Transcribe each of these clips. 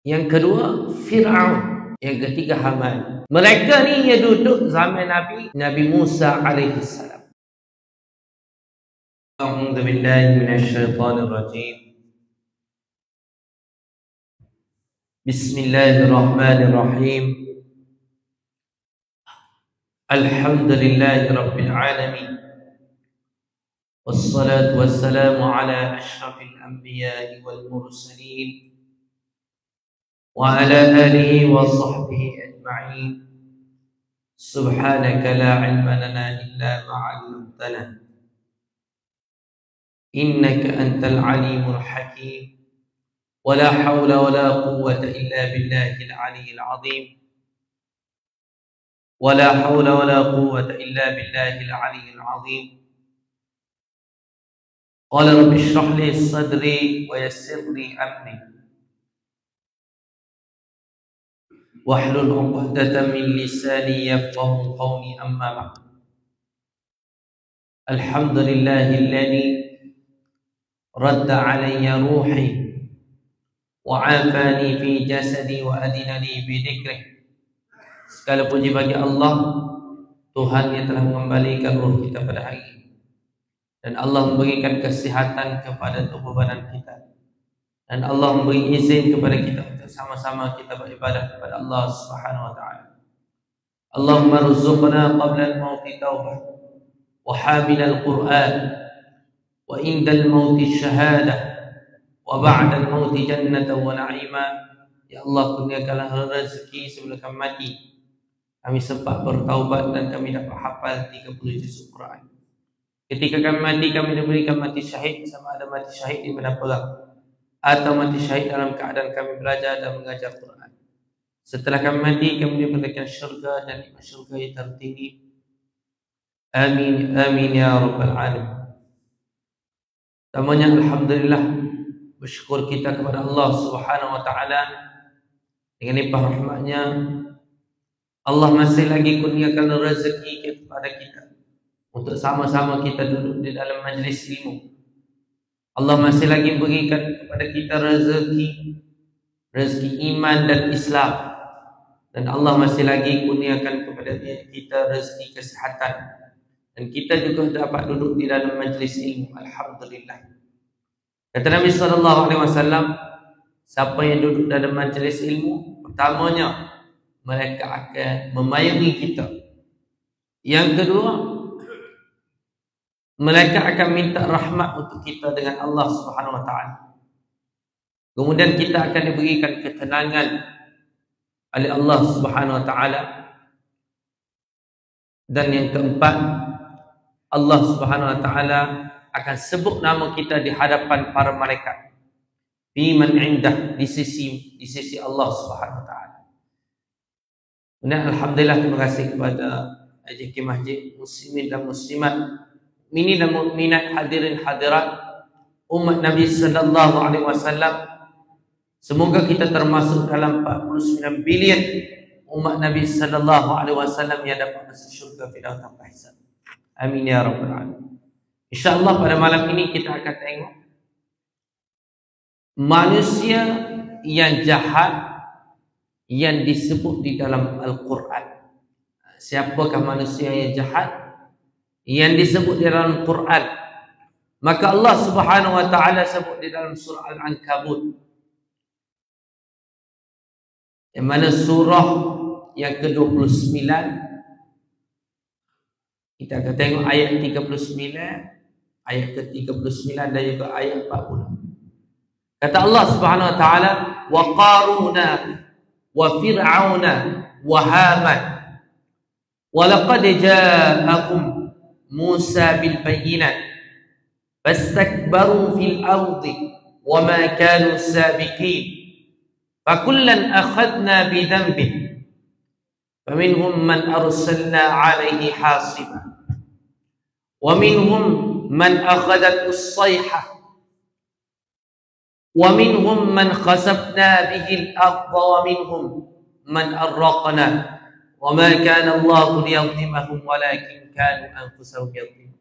Yang kedua Fir'aun. Yang ketiga Haman. Mereka ni yang duduk zaman Nabi Musa alaihi salam. A'udzu billahi minasyaitonir rajim. Bismillahirrahmanirrahim. Alhamdulillahi rabbil alamin. Wassalatu wassalamu ala asyrafil anbiya'i wal mursalin wa ala alihi wa sahbihi ajma'in. Subhanaka la ilma lana illa ma 'allamtana innaka antal alimul hakim. Wa la hawla wa la quwwata illa billahil aliyyil azim. Wa la hawla wa la quwwata illa billahil aliyyil azim. Qala rabbi shrah li sadri wa yassir li amri wahlul 'uqdatam min lisani yafqahu qawli, amma ba'd. Alhamdulillahilladzi radda 'alayya ruhi wa 'afani fi jasadi wa adina li bi dzikrih. Segala puji bagi Allah, Tuhan yang telah mengembalikan ruh kita pada hari ini, dan Allah memberikan kesihatan kepada tubuh badan kita, dan Allah memberi izin kepada kita untuk sama-sama kita beribadah kepada Allah Subhanahu wa taala. Allahumma rzuqna qabla al-mauti taubah wa hamil al-Qur'an wa inda al-mauti syahadah wa ba'da al-mauti jannata wa na'ima. Ya Allah, kurniakanlah rezeki sebelum kami mati, kami sempat bertaubat dan kami dapat hafal 30 juz Quran. Ketika kami mati, kami diberikan mati syahid, sama ada mati syahid di medan perang atau mati syahid dalam keadaan kami belajar dan mengajar Quran. Setelah kami mati, kami diberikan syurga dan nikmat syurga yang tertinggi. Amin, amin ya rabbal alamin. Pertamanya, alhamdulillah, bersyukur kita kepada Allah Subhanahu wa taala dengan limpah rahmatnya. Allah masih lagi kurniakan rezeki kepada kita untuk sama-sama kita duduk di dalam majlis ilmu. Allah masih lagi berikan kepada kita rezeki iman dan Islam, dan Allah masih lagi kurniakan kepada kita rezeki kesehatan, dan kita juga dapat duduk di dalam majlis ilmu. Alhamdulillah. Kata Nabi SAW, siapa yang duduk dalam majlis ilmu, pertamanya mereka akan memayangi kita. Yang kedua, mereka akan minta rahmat untuk kita dengan Allah Subhanahu wa taala. Kemudian kita akan diberikan ketenangan oleh Allah Subhanahu wa taala. Dan yang keempat, Allah Subhanahu wa taala akan sebut nama kita di hadapan para malaikat. Fi man indah, di sisi Allah Subhanahu wa taala. Dan alhamdulillah, terima kasih kepada AJK Masjid, muslimin dan muslimat, mukminin dan mukminat, hadirin hadirat umat Nabi sallallahu alaihi wasallam. Semoga kita termasuk dalam 49 bilion umat Nabi sallallahu alaihi wasallam yang dapat masuk syurga firdaus tanpa hisab. Amin ya rabbal alamin. Insyaallah pada malam ini kita akan tengok manusia yang jahat yang disebut di dalam Al-Quran. Siapakah manusia yang jahat yang disebut di dalam Quran? Maka Allah Subhanahu wa taala sebut di dalam surah Al-Ankabut, yang mana surah yang ke-29. Kita akan tengok ayat 39, ayat ke-39 dan juga ayat 40. Kata Allah Subhanahu wa taala, wa qaruna wa fir'auna wa haman wa laqad ja'akum Musa bil bayyinat fastakbaru fil ardi wa ma kanu sabiqin fakullan akhadna bi dhanbihi faminhum man arsalna alayhi hasiba wa minhum man akhadathu as-sayhah wa minhum man khasafna bihi al-ardha wa minhum man aghraqna wa ma kana Allahu liyadhlimahum walakin kanu anfusahum yadhlimun.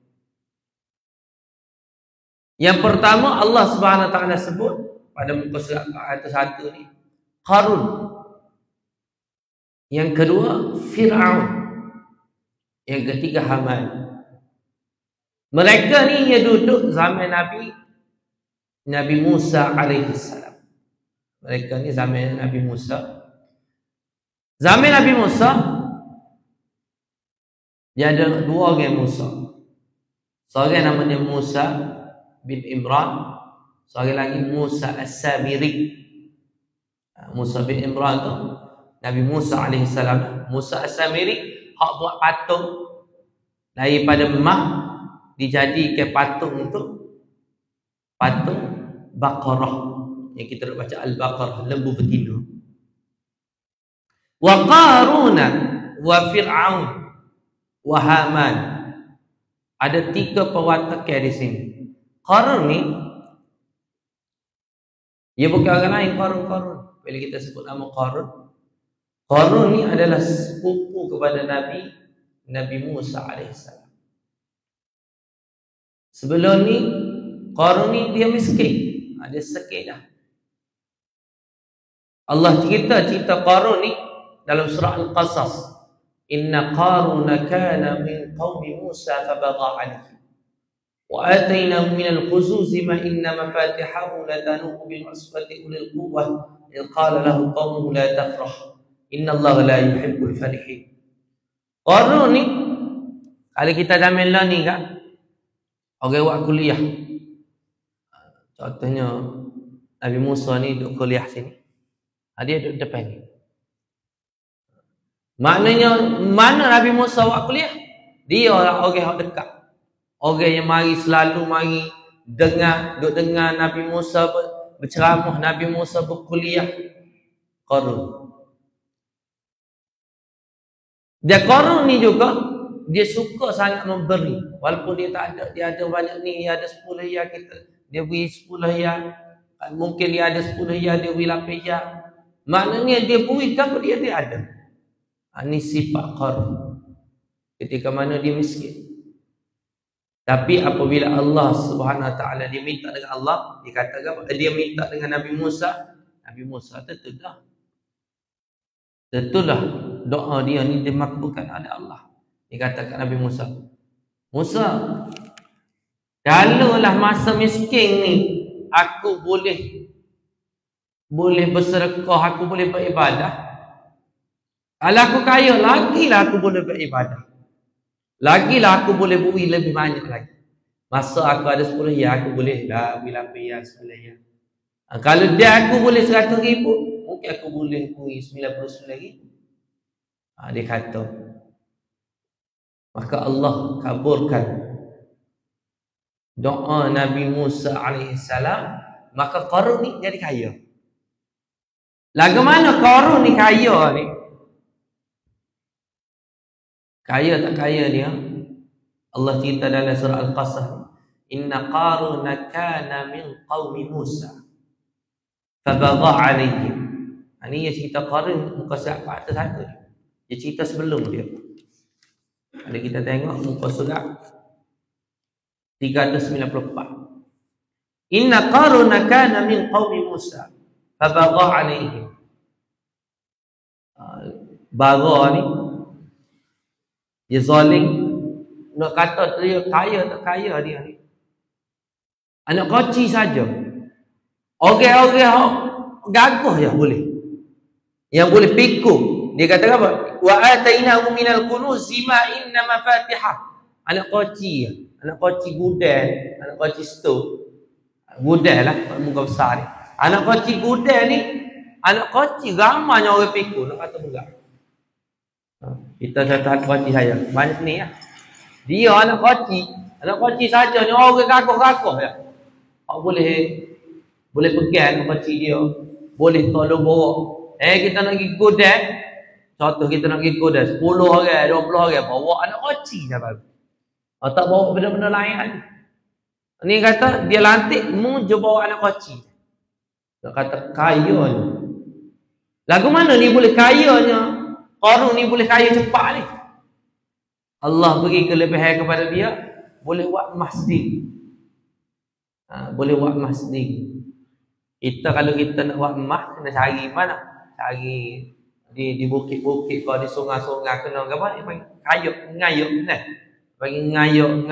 Yang pertama, Allah Subhanahu wa taala sebut pada muka surat 101 ni, Qarun. Yang kedua Fir'aun. Yang ketiga Haman. Mereka ni yang duduk zaman Nabi Musa alaihi salam. Mereka ni zaman Nabi Musa. Zaman Nabi Musa dia ada dua orang Musa. Seorang namanya Musa bin Imran, seorang lagi Musa As-Samiri. Musa bin Imran tu Nabi Musa alaihi salam. Musa As-Samiri hak buat patung daripada emas dijadikan patung untuk patung Baqarah yang kita nak baca Al-Baqarah, lembu betina. Wa Qarun wa Fir'aun wa Haman. Ada tiga perwatakan di sini. Qarun ni dia bukan orang lain. Qarun bila kita sebut nama Qarun ni adalah sepupu kepada Nabi Musa alaihissalam. Sebelum ni Qarun ni dia miskin. Dia sakit dah. Allah cerita Qarun ni dalam surah Al-Qasas. Inna Qaruna kana min qaumi Musa fabagha alayhi wa atainahu min al-quzuzi ma inna mafatihahu latanu'u bil usbati ulil quwwah idh qala lahu qaumuhu la tafrah inna Allah la yuhibbul farihin. Qarun ni kalau kita zaman lah ni kan orang buat kuliah. Contohnya Nabi Musa ni duduk kuliah sini. Dia duduk depan ni. Maknanya mana Nabi Musa buat kuliah? Dia orang yang dekat. Orang yang selalu mari duduk dengar Nabi Musa berceramah, Nabi Musa berkuliah. Qarun. Dia Qarun ni juga dia suka sangat memberi. Walaupun dia tak ada, dia ada banyak ni, dia ada 10 riyal dia beri 10 riyal. Mungkin dia ada 10 riyal, dia beri 8 riyal. Maknanya dia beri apa dia ada. Ini sifat Qarun. Ketika mana dia miskin. Tapi apabila Allah Subhanahu Wa Taala dia minta dengan Allah, dia katakan dia minta dengan Nabi Musa Tentulah doa dia ni dimakbulkan oleh Allah. Dia katakan Nabi Musa, kalaulah masa miskin ni aku boleh bersedekah, aku boleh beribadah. Kalau aku kaya, lagilah aku boleh beribadah. Lagilah aku boleh beri lebih banyak lagi. Masa aku ada 10 riyal, aku boleh lah beri 8 riyal, 10 riyal. Kalau dia aku boleh 100 ribu, mungkin aku boleh beri 99 ribu. Dia kata. Maka Allah kabulkan doa Nabi Musa alaihissalam. Maka Qarun ni jadi kaya. Lagu mana Qarun ni kaya ni? Kaya tak kaya dia? Allah cerita dalam surah Al-Qasas. Inna Qaruna kana min qaumi Musa fabagha alaihim. Ini dia cerita Qarun muka surat 41. Dia cerita sebelum dia. Kalau kita tengok muka surat 394. Inna Qaruna kana min qaumi Musa fabagha alaihim. Bagha ni dia zalim. Nak kata dia kaya tak kaya dia ni. Anak kecil saja. Orang-orang gagah je boleh. Yang boleh pikul. Dia kata apa? Wa atainahu minal kunuzi ma inna mafatihah. Anak kecil. Anak kecil gudang, anak kecil stok. Gudang lah, muka besar ni. Anak kecil gudang ni, anak kecil ramainya orang pikul. Nak kata enggak. Kita kata kecil saya. Banyak ni lah. Dia anak kecil saja ni orang gagah-gagah ya. Boleh pegang anak kecil dia. Boleh tolong bawa. Kita nak pergi gudang. Contoh kita nak pergi gudang 10 orang, 20 orang bawa anak kecil dah baru. Tak bawa benda-benda lain lagi. Ni kata dia lantik mu je bawa anak kecil. Dia kata kaya ni. Lagu mana ni boleh kayanya? Qarun ni boleh kaya cepat ni. Allah beri kelebihan kepada dia, boleh buat masjid. Boleh buat masjid. Kita kalau kita nak buat emas, kena cari mana? cari di bukit-bukit kau di sungai-sungai kena apa ni ngayuk nah. Bagi ngayuk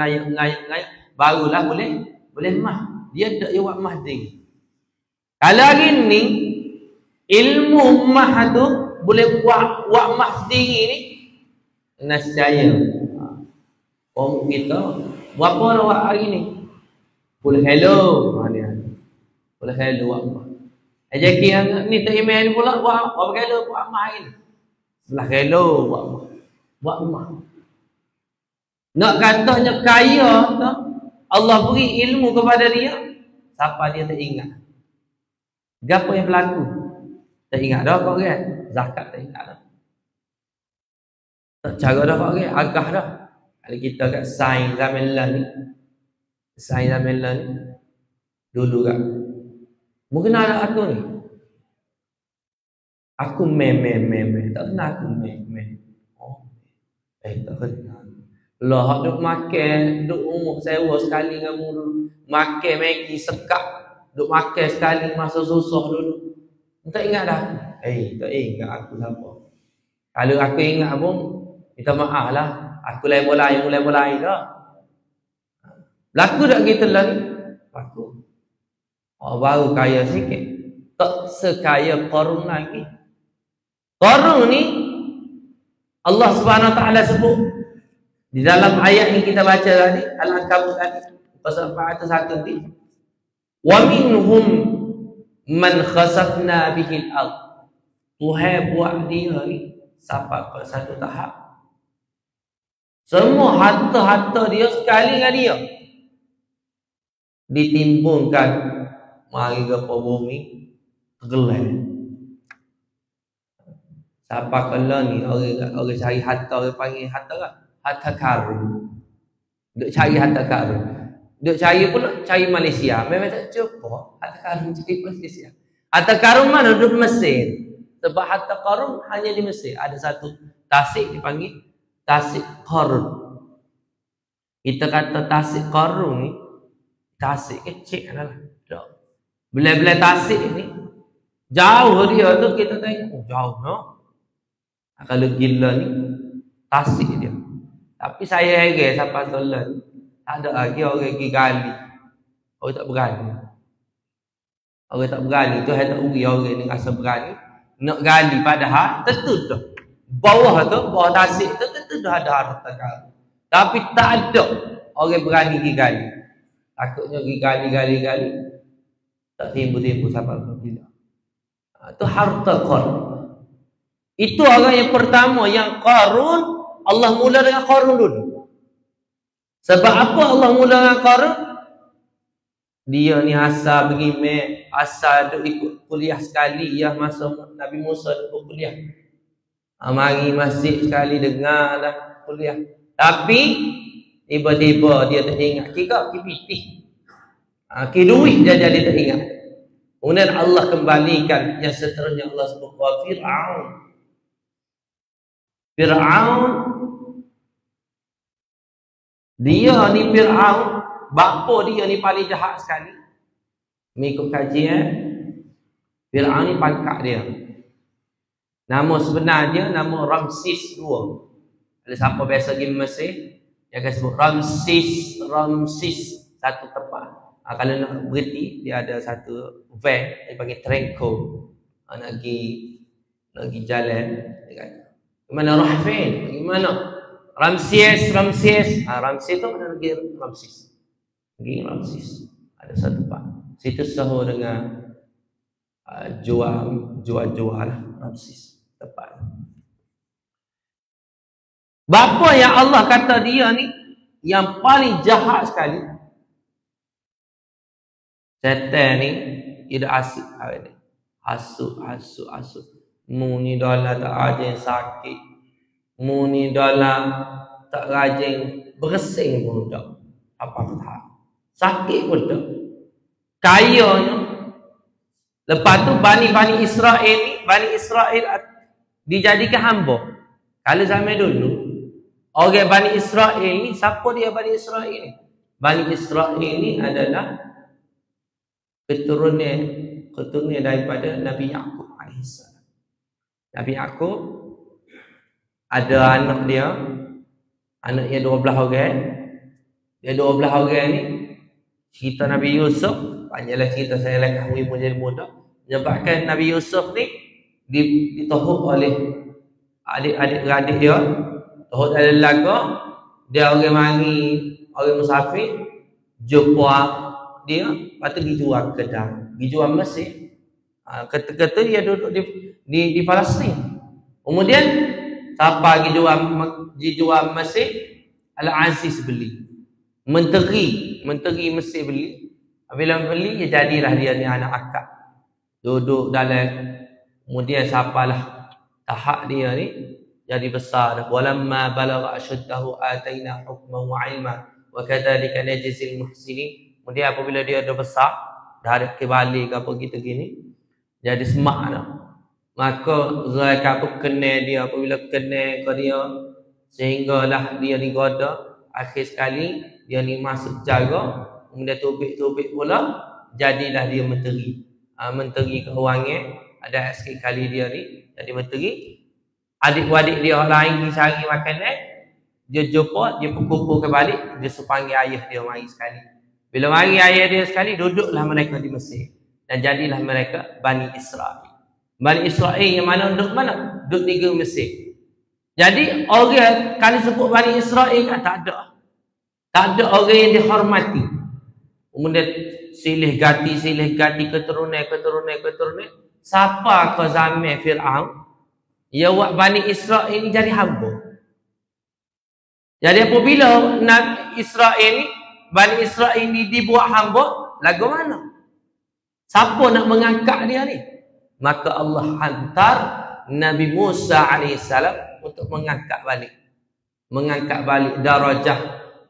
barulah boleh mah. Dia tak jawab mah sendiri. Kalau hari ni ilmu mah tu boleh buat mah sendiri ni nescaya. Orang kita berapa orang hari ni? Boleh hello. Boleh hello buat mah. Ajaki yang ni tak email pula buat hello buat mah hari ni. Sebelah hello buat mah. Nak katanya kaya tu Allah beri ilmu kepada dia, siapa dia tak ingat. Gapo yang berlaku? Tak ingat dah kau kan? Zakat tak ingat dah. Tak cara dah kau kan? Agah dah. Kalau kita kat sains zaman ni. Sains zaman ni. Dulu kan. Mungkin ada aku ni. Aku mem. Tak kenal aku mem. Oh. Tak kenal. Lah duk makan, duk umur sewa sekali dengan mu dulu. Makan Maggi sekak, duk makan sekali masa susah dulu. Tak ingat dah. Tak ingat aku siapa. Kalau aku ingat pun minta maaf lah. Aku mulai lain dah. Berlaku tak kita lah ni? Berlaku. Baru kaya sikit. Tak sekaya Qarun lagi. Qarun ni Allah Subhanahu Wa Taala sebut di dalam ayat yang kita baca tadi, Al-Ankabut tadi, pasal 401 ni, wa minhum man khasafna bihi al-ard. Tuhan buat dia ni sampai ke satu tahap. Semua harta-harta dia sekali dengan dia ditimbunkan mari ke bumi tergelam. Sampai kala ni orang cari harta, orang panggil harta kan? Harta karun. Duk cari harta karun. Duk cari pula cari Malaysia. Memang tak cukup harta karun cari Malaysia. Harta karun mana? Duduk Mesir. Sebab harta karun hanya di Mesir. Ada satu tasik dipanggil tasik karun. Kita kata tasik karun ni tasik kecil adalah. Bila-bila tasik ni jauh dia tu kita tengok jauh no. Kalau gila ni tasik dia. Tapi saya heran sampai sekolah tak ada lagi orang pergi gali. Orang tak berani. Orang tak berani tu saya tak uri orang ni rasa berani nak gali padahal tentu dah. Bawah tasik tu tentu dah ada harta karun. Tapi tak ada orang berani pergi gali. Takutnya pergi gali. Tak timbul-timbul sampai bila. Itu harta karun. Itu orang yang pertama yang Qarun. Allah mula dengan Qarun dulu. Sebab apa Allah mula dengan Qarun? Dia ni asal pergi asal duk ikut kuliah sekali ya masa Nabi Musa duk kuliah. Mari masjid sekali dengar dah kuliah. Tapi tiba-tiba dia tak ingat kira kipitih. Duit dia jadi tak ingat. Kemudian Allah kembalikan yang seterusnya Allah sebut Fir'aun dia ni Fir'aun, bapa dia ni paling jahat sekali. Mengikut kajian Fir'aun ni pangkat dia. Nama sebenar dia nama Ramses II. Ada siapa biasa pergi Mesir dia akan sebut Ramses satu tempat. Kalau nak berhenti dia ada satu van dia panggil Trenco. Nak pergi jalan dia kata mana Rahfin? Bagaimana? Ramses. Ramses tu mana lagi Ramses? Lagi Ramses. Ada satu pak. Situ sahur dengan jual Ramses tempat. Bapa yang Allah kata dia ni yang paling jahat sekali. Setan ni tidak asik ni. Hasut. Muni dalam tak rajin sakit. Muni dalam tak rajin bersing pun tak. Apa tak? Sakit pun tak. Kayanya. Lepas tu Bani Israel dijadikan hamba. Kalau zaman dulu orang Bani Israel ni, siapa dia Bani Israel ni? Bani Israel ni adalah keturunan daripada Nabi Yaqub alaihissalam. Nabi Yaqub ada anak dia 12 orang. Dia 12 orang ni cerita Nabi Yusuf, panjanglah cerita saya lekah menjadi muda. Menyebabkan Nabi Yusuf ni ditohok oleh adik-adik dia. Tohok dalam laga, dia orang mari, orang musafir, jumpa dia, lepas tu pergi jual kedai, pergi jual Mesir. Kata-kata dia duduk di Palestin. Kemudian siapa pergi jual Mesir? Al-Aziz beli. Menteri Mesir beli. Bila beli, dia jadilah dia ni anak akak. Duduk dalam, kemudian siapalah tahap dia ni jadi besar. Walamma balagha ashuddahu ataina hukman wa ilma wa kadzalika najzil muhsinin. Kemudian apabila dia dah besar, dah ada kebalik apa gitu gini, jadi semak dah. Maka Zulaiqa pun kenal dia, apabila kenal ke dia sehinggalah dia digoda. Akhir sekali dia ni masuk jaga, kemudian tubik pula jadilah dia menteri. Menteri keuangan. Ada sikit kali dia ni jadi menteri. Adik-adik dia lain pergi cari makanan, dia jumpa, dia kumpul balik, dia panggil ayah dia mari sekali. Bila mari ayah dia sekali, duduklah mereka di Mesir dan jadilah mereka Bani Israel. Bani Israel yang mana duduk mana? Duduk negeri Mesir. Jadi orang kalau sebut Bani Israel kan tak ada orang yang dihormati. Kemudian silih ganti keturunan. Siapa ke zaman Fir'aun? Ya buat Bani Israel ni jadi hamba. Jadi apabila Bani Israel ni dibuat hamba, lagu mana? Siapa nak mengangkat dia ni? Maka Allah hantar Nabi Musa AS untuk mengangkat balik darajah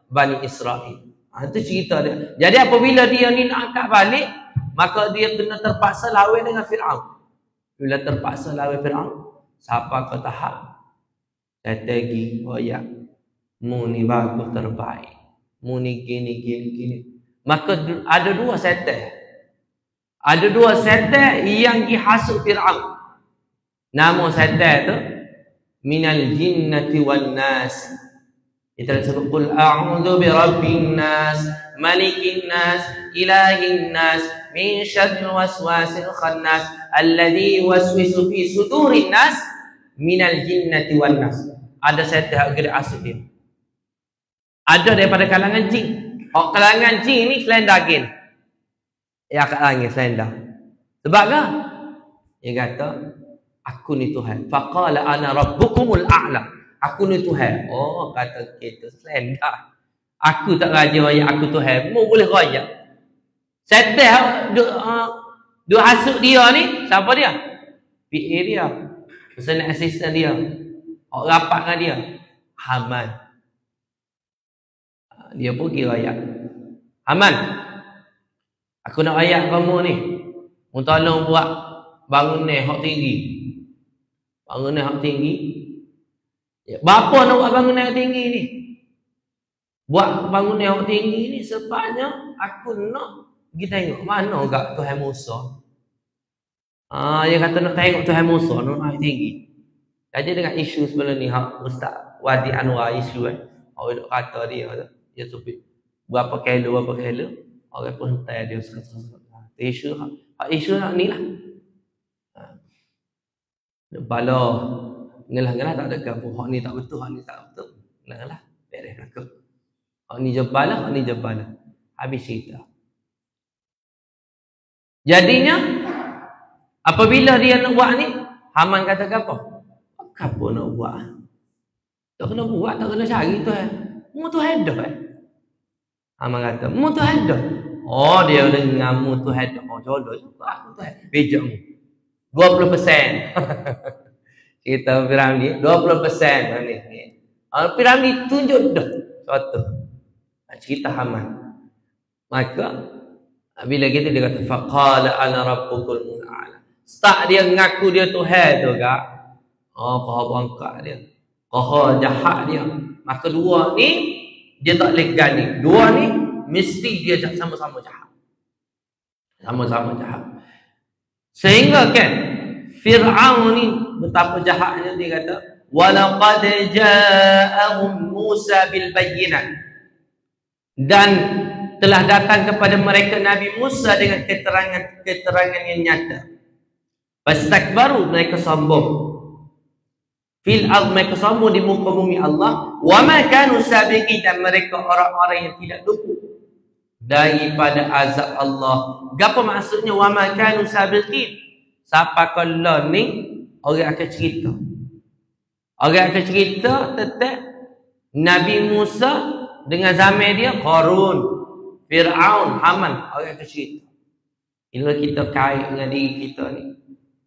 Bani Israel. Itu cerita dia. Jadi apabila dia ni nak angkat balik, maka dia kena terpaksa lawan dengan Fir'aun. Bila terpaksa lawan Fir'aun, siapa ke tahap strategi, ya mu ni bagus terbaik, mu ni gini. Maka ada dua setan yang dihasut Fir'aun. Nama setan tu minal jinnati wan nas. Kita sebut qul a'udzu birabbin nas, malikin nas, ilahin nas, min syarril waswasil khannas, alladzi waswisu fi sudurin nas, minal jinnati wan nas. Ada setan gede asuk dia. Ada daripada kalangan jin. Kalangan jin ni selain daging. Ya kat langit selain dah. Sebab apa? Dia kata, aku ni Tuhan. Faqala ana rabbukumul a'la. Aku ni Tuhan. Oh, kata kita selain dah. Aku tak raja ayat aku Tuhan. Mu boleh raja. Setan duk hasut dia ni, siapa dia? PA dia. Personal assistant dia. Orang rapat dengan dia. Haman. Dia pun kira ayat. Haman, aku nak ayat kamu ni. Mu tolong buat bangunan hak tinggi. Bangunan hak tinggi. Bapa nak buat bangunan hak tinggi ni? Buat bangunan hak tinggi ni sebabnya aku nak pergi tengok mana gak Tuhan Musa. Dia kata nak tengok Tuhan Musa nak hak tinggi. Jadi dengan isu sebelum ni hak Ustaz Wadi Anwar isu orang duk kata dia supik berapa kilo orang pun hentai dia isu isu nak ni lah. Bala ngelah tak ada gapo hak ni tak betul ngelah beres aku hak ni jebal habis cerita. Jadinya apabila dia nak buat ni, Haman kata gapo nak buat, tak kena buat, tak kena cari Tuhan. Mu Tuhan dah Haman kata mu Tuhan dah. Oh, dia dengar mu Tuhan dah. Oh, jodoh juga aku Tuhan. Bejak mu 20%. Kita piramid 20% ni. Piramid tunjuk dah suatu. Cerita Haman. Maka bila gitu dia kata faqala ana rabbukul a'la. Start dia ngaku dia Tuhan tu gak. Oh, kau bangkak dia. Kau jahat dia. Maka dua ni dia tak legal ni. Dua ni mesti dia sama-sama jahat. Sama-sama jahat. Sehingga kan Fir'aun ni betapa jahatnya dia kata, walaqad ja'ahum Musa bil bayyinat, dan telah datang kepada mereka Nabi Musa dengan keterangan yang nyata. Fastakbaru, mereka sombong. Fil ard, mereka sombong di muka bumi Allah. Wa ma kanu sabiqin, dan mereka orang-orang yang tidak luput daripada azab Allah. Apa maksudnya wa ma kanu sabiqin? Siapa kalau ni orang akan cerita. Orang akan cerita tentang Nabi Musa dengan zaman dia, Qarun, Fir'aun, Haman. Orang akan cerita. Bila kita kait dengan diri kita ni,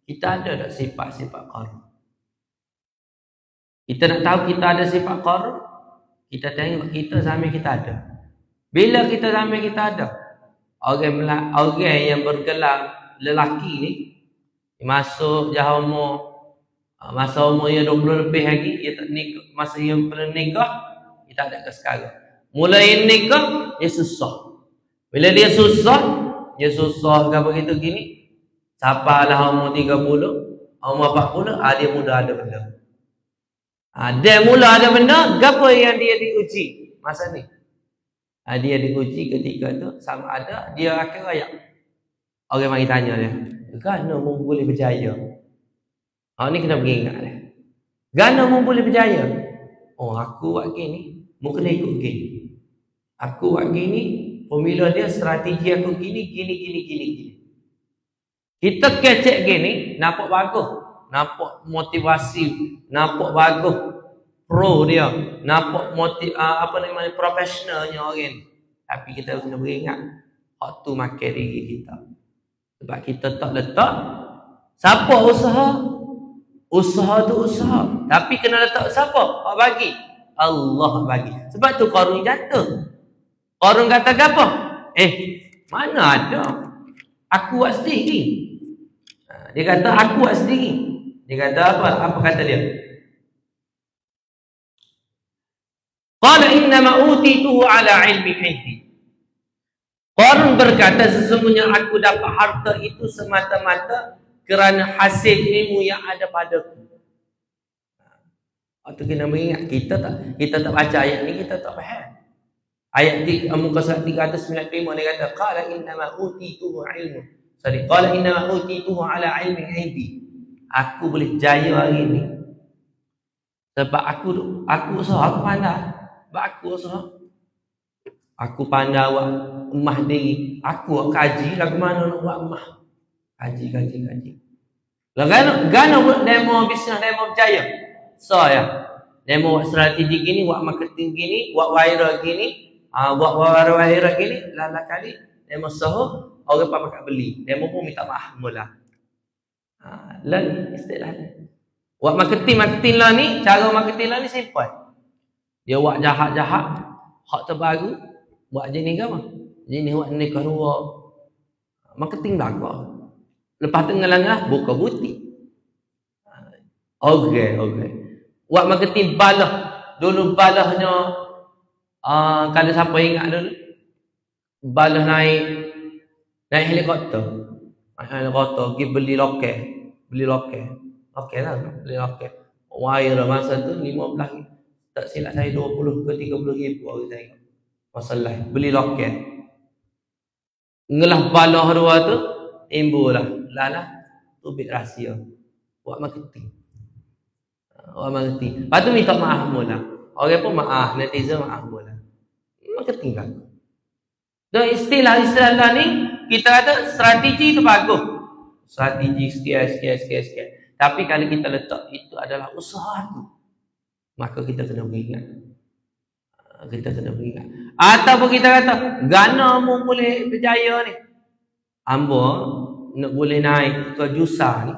kita ada tak sifat-sifat Qarun? Kita nak tahu kita ada sifat Qarun, kita tengok kita zaman kita ada. Bila kita zaman kita ada, orang yang bergelar lelaki ni masuk jauh umur, masa umurnya 20 lebih lagi, dia tak nikah, masa dia perlu nikah, dia tak ada ke sekarang. Mulai nikah, dia susah. Bila dia susah ke begitu gini, siapalah umur 30, umur 40, dia muda ada benda. Dia mula ada benda, apa yang dia diuji masa ni? Dia diuji ketika tu sama ada dia akan rayak. Orang mari tanya dia, "Gana mu boleh berjaya?" Ni kena beringat dia. "Gana mu boleh berjaya?" "Oh, aku buat gini, mu kena ikut gini. Aku buat gini, formula dia, strategi aku gini. Kita kecek gini, nampak bagus. Nampak motivasi, nampak bagus pro dia, nampak profesionalnya orang ni. Tapi kita kena beringat, hak tu makan diri kita. Sebab kita tak letak siapa usaha. Usaha tu usaha. Tapi kena letak siapa? Hak bagi. Allah bagi. Sebab tu Qarun jatuh. Qarun kata apa? Mana ada? Aku buat sendiri. Dia kata aku buat sendiri. Dia kata apa? Apa kata dia? Qala innama utituhu ala ilmi indi. Qarun berkata, sesungguhnya aku dapat harta itu semata-mata kerana hasil ilmu yang ada padaku. Waktu kita mengingat, kita tak baca ayat ni, kita tak faham. Ayat muka surat 395 dia kata qala innama utituhu ilmu. Qala innama utituhu ala ilmi indi. Aku boleh jaya hari ni sebab aku usaha, aku pandai. Sebab aku usaha, aku pandai buat emah diri. Aku kaji lagu mana nak buat emah. Kaji. Lah gana buat demo bisnes, demo berjaya. Demo buat strategi gini, buat marketing gini, buat viral gini, buat viral gini, lala kali demo soho, orang pakai beli. Demo pun minta maaf mula. Lain istilah ni. Buat marketing lah ni, cara marketing lah ni simple. Dia buat jahat-jahat, hak terbaru, buat jenis apa? Jenis buat nikah dua. Marketing belaka. Lepas tu ngelangah buka butik. Okey. Buat marketing balah. Dulu balahnya kalau siapa ingat dulu, balah naik helikopter. Pergi beli loket. Okey lah, beli loket. Wire masa tu 15, tak silap saya 20 ke 30 ribu orang tengok. Masalah beli loket. Ngelah balah dua tu, timbul lah. Tubik rahsia. Buat marketing. Lepas tu minta maaf mula. Orang pun maaf, netizen maaf mula. Marketing kan. Dan istilah-istilah lah ni, kita ada strategi tu bagus. Strategi sekian. Tapi kalau kita letak itu adalah usaha tu, maka kita kena beringat. Ataupun kita kata, gana mu boleh berjaya ni. Ambo nak boleh naik ke Jusa ni.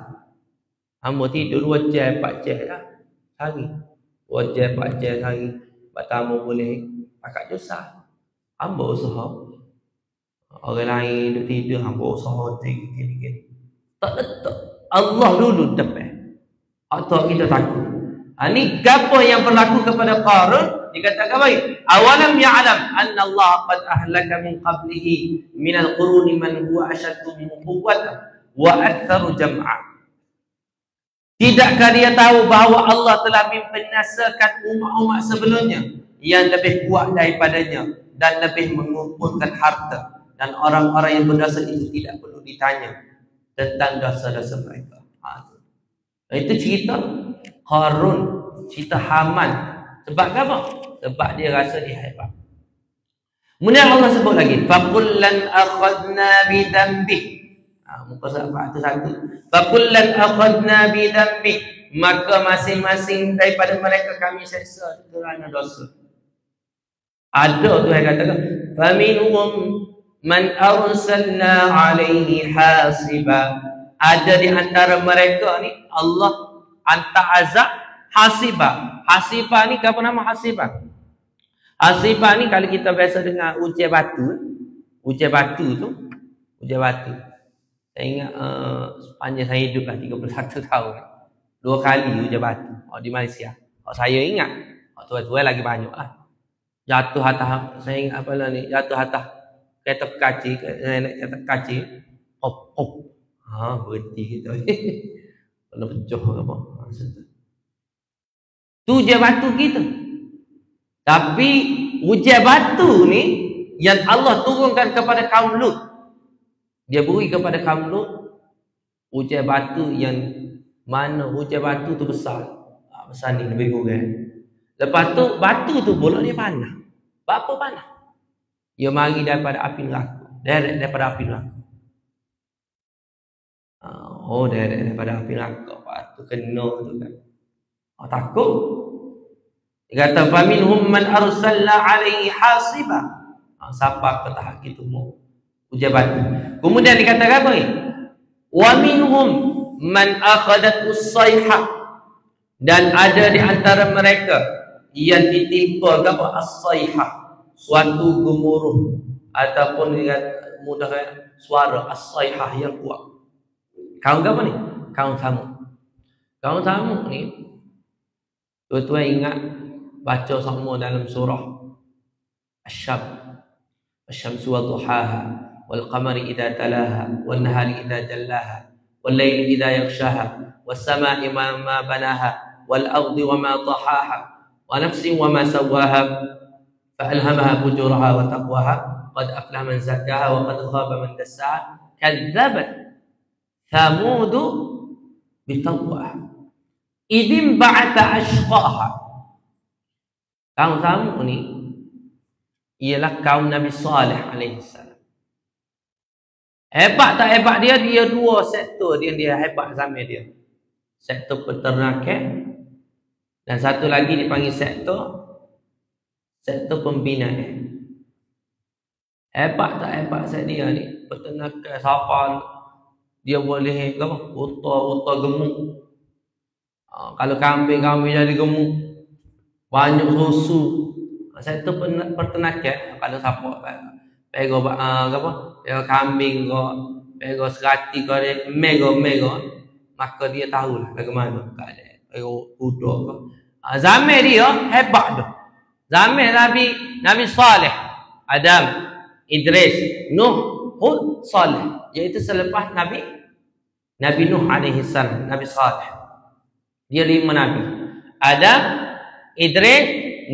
Ambo tidur 2 jam, 4 jam lah. Hari. 2 jam, 4 jam hari. Pertama boleh pakai Jusa. Ambo usaha. Orang lain duduk tidur, hamba usaha gini. Tak letak Allah dulu depan. Atau kita takut. Ini apa yang berlaku kepada Qarun? Dikatakan baik. Awalam ya'lam anna Allah qad ahlaka min qablihi minal quruni man huwa ashaddu minhu quwwatan wa aktsaru jam'a. Tidakkah dia tahu bahawa Allah telah membinasakan umat-umat sebelumnya yang lebih kuat daripadanya dan lebih mengumpulkan harta, dan orang-orang yang berdosa itu tidak perlu ditanya tentang dosa-dosa mereka. Itu cerita Qarun, cerita Haman. Sebab apa? Sebab dia rasa dia hebat. Kemudian Allah sebut lagi, fakullan akhadna bidambih. Muka surat 1. Fakullan akhadna bidambih. Maka masing-masing daripada mereka kami seksa kerana dosa. Ada tu yang katakan, faminhum man arsalna alaihi hasiba. Ada di antara mereka ni Allah hantar azab hasiba. Hasiba ni apa nama hasiba? Hasiba ni kalau kita biasa dengar ujian batu. Ujian batu tu, ujian batu. Saya ingat sepanjang saya hidup lah 31 tahun. 2 kali ujian batu di Malaysia. Saya ingat. Tua-tua lagi banyak lah. Jatuh atas, saya ingat apa lah ni, jatuh atas kereta kaci, kereta kaci. Berhenti kita. Kalau pecah apa. Tu ujian batu kita. Tapi ujian batu ni yang Allah turunkan kepada kaum Lut. Dia beri kepada kaum Lut ujian batu yang mana ujian batu tu besar. Besar ni lebih kurang. Lepas tu batu tu pula dia panah. Berapa panah? Dia mari daripada api neraka. Daripada api neraka. Daripada api neraka. Lepas tu kena tu kan. Takut. Dia kata faminhum man arsalna alaihi hasiba. Siapa ke tahap itu mau ujian batu. Kemudian dikatakan apa ni? Wa minhum man akhadat us-sayhah. Dan ada di antara mereka yang ditimpa apa? As-sayhah. Suatu gemuruh ataupun mudah suara as-sayhah yang kuat. Kaum apa ni? Kaum Samud. Kaum Samud ni tuan-tuan ingat baca semua dalam surah Asy-Syamsu wa duhaha wal qamari idza talaha wan nahari idza jallaha wal laili idza yaghshaha was samaa'i ma banaha wal ardi wa ma tahaha wa nafsin wa ma sawaha fa alhamaha fujuraha wa taqwaha qad aflaha man zakkaha wa qad khaba man dassaha kadzabat thamud bitaqwaha idim ba'atha ashqaha. Kaum Samud ni ialah kaum Nabi Saleh alaihi salam. Hebat tak hebat dia? Dia dua sektor dia hebat zaman dia. Sektor peternakan dan satu lagi dipanggil sektor pembinaan. Hebat tak hebat saya dia ni? Peternakan siapa dia boleh apa? Unta gemuk. Kalau kambing jadi gemuk. Banyak susu. Sektor peternakan kalau siapa pego apa? Pego kambing ke, pego serati ke, mega maka dia tahulah bagaimana keadaan. Pego kuda ke. Zaman dia hebat dah. Zaman Nabi Saleh, Adam, Idris, Nuh, Hud, Saleh, iaitu selepas Nabi Nuh alaihi salam, Nabi Saleh. Dia 5 nabi. Adam, Idris,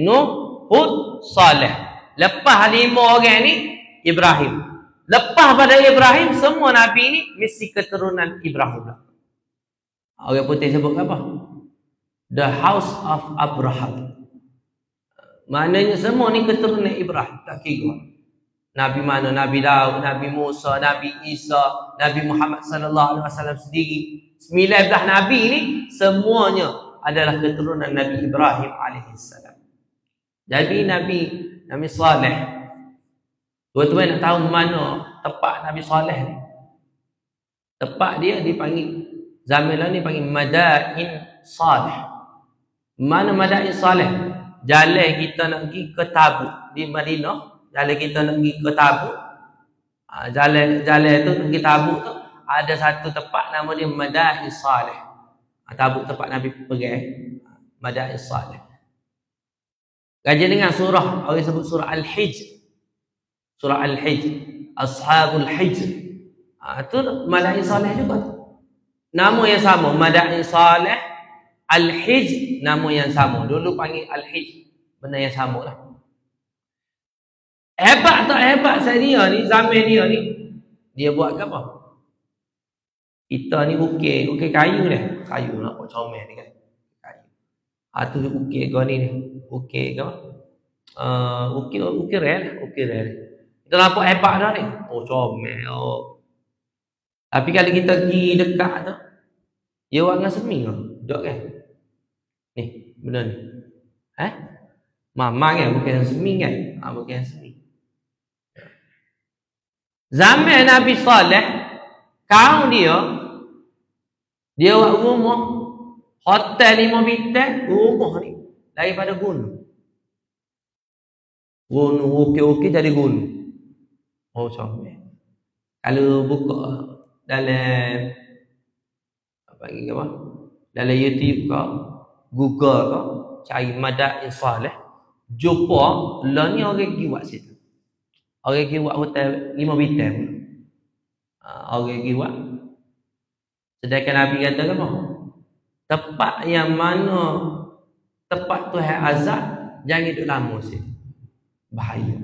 Nuh, Hud, Saleh. Lepas 5 orang ni Ibrahim. Lepas pada Ibrahim semua nabi ni mesti keturunan Ibrahim. Orang putih sebut apa? The House of Abraham. Maknanya semua ni keturunan Ibrahim. Tak kira nabi mana, Nabi Daud, Nabi Musa, Nabi Isa, Nabi Muhammad sallallahu alaihi wasallam sendiri. 19 nabi ni semuanya adalah keturunan Nabi Ibrahim alaihi salam. Jadi Nabi Saleh, tuan-tuan nak tahu mana tempat Nabi Saleh ni? Tempat dia dipanggil zaman ni panggil Madain Saleh. Mana Madain Saleh? Jalan kita nak pergi ke Tabuk di Madinah. Jalan kita nak pergi ke Tabuk. Jalan tu pergi Tabuk tu ada satu tempat nama dia Madain Saleh. Tabuk tempat Nabi pergi. Madain Saleh. Kajian dengan surah, orang sebut surah Al-Hijr. Surah Al-Hijr, Ashabul Hijr. Itu Madain Saleh juga tu. nama yang sama, Madain Saleh, Al-Hijr nama yang sama. Dulu panggil Al-Hijr, benda yang sama lah. Hebat tak hebat saya dia ni, zaman dia ni. Dia buat apa? Kita ni ukir kayu dah. Kayu nak buat comel ni kan. Kayu. Tu ukir kau ni. Ukir kau. Ukir rel. Kita nampak hebat dah ni. Oh comel. Oh. Tapi kalau kita pergi dekat tu, dia buat dengan semi ke? Dok kan? Ni, benda ni. Mama kan? Bukan semi kan? Bukan semi. Zaman Nabi Saleh, kaum dia buat rumah, hotel 5 bintang, rumah ni daripada gunung. Gunung okey jadi gunung. Oh comel. Kalau buka dalam dalam YouTube ke, Google ke, cari Madain Saleh, jumpa lah ni orang pergi buat situ. Orang pergi buat hotel 5 bintang. Orang pergi buat. Sedangkan Nabi kata apa? Tempat yang mana tempat Tuhan azab, jangan duduk lama situ. Bahaya.